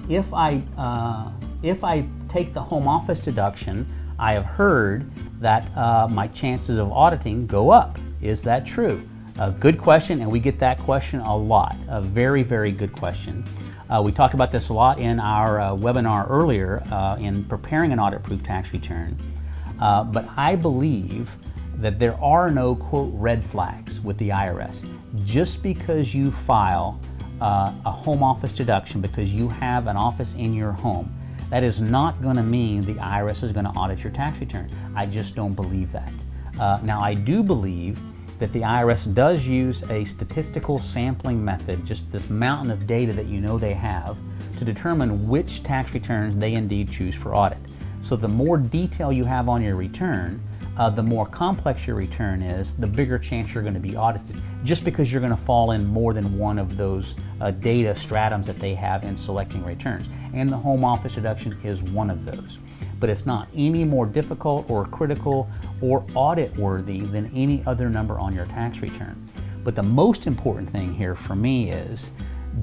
if I take the home office deduction, I have heard that my chances of auditing go up. Is that true? A good question, and we get that question a lot. A very, very good question. We talked about this a lot in our webinar earlier in preparing an audit-proof tax return. But I believe that there are no, quote, red flags with the IRS. Just because you file a home office deduction because you have an office in your home, that is not going to mean the IRS is going to audit your tax return. I just don't believe that. Now, I do believe that the IRS does use a statistical sampling method, just this mountain of data that you know they have, to determine which tax returns they indeed choose for audit. So the more detail you have on your return, the more complex your return is, the bigger chance you're going to be audited, just because you're going to fall in more than one of those data stratums that they have in selecting returns. And the home office deduction is one of those. But it's not any more difficult or critical or audit worthy than any other number on your tax return. But the most important thing here for me is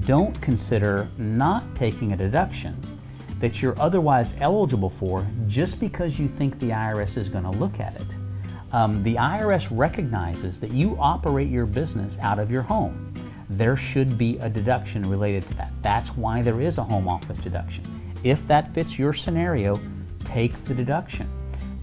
don't consider not taking a deduction that you're otherwise eligible for just because you think the IRS is going to look at it. The IRS recognizes that you operate your business out of your home. There should be a deduction related to that. That's why there is a home office deduction. If that fits your scenario, take the deduction.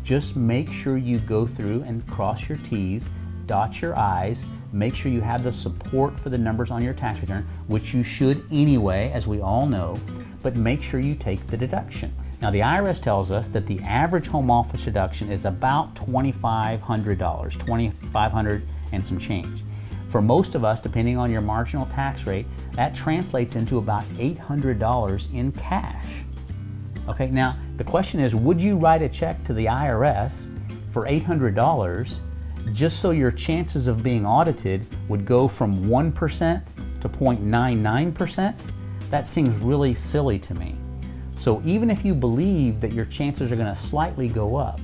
Just make sure you go through and cross your T's, dot your I's, make sure you have the support for the numbers on your tax return, which you should anyway, as we all know, but make sure you take the deduction. Now, the IRS tells us that the average home office deduction is about $2,500, $2,500 and some change. For most of us, depending on your marginal tax rate, that translates into about $800 in cash. Okay, now the question is, would you write a check to the IRS for $800 just so your chances of being audited would go from 1% to 0.99%? That seems really silly to me. So even if you believe that your chances are going to slightly go up,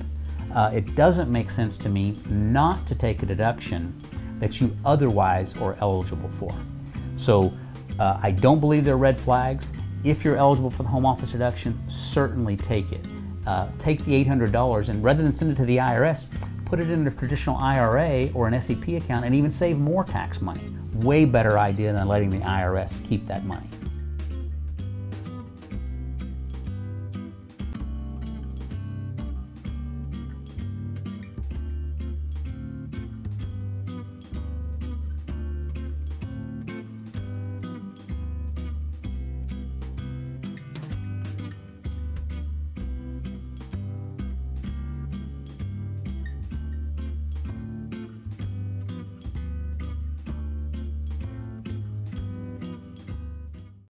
it doesn't make sense to me not to take a deduction that you otherwise are eligible for. So I don't believe there are red flags. If you're eligible for the home office deduction, certainly take it. Take the $800 and rather than send it to the IRS, put it in a traditional IRA or an SEP account and even save more tax money. Way better idea than letting the IRS keep that money.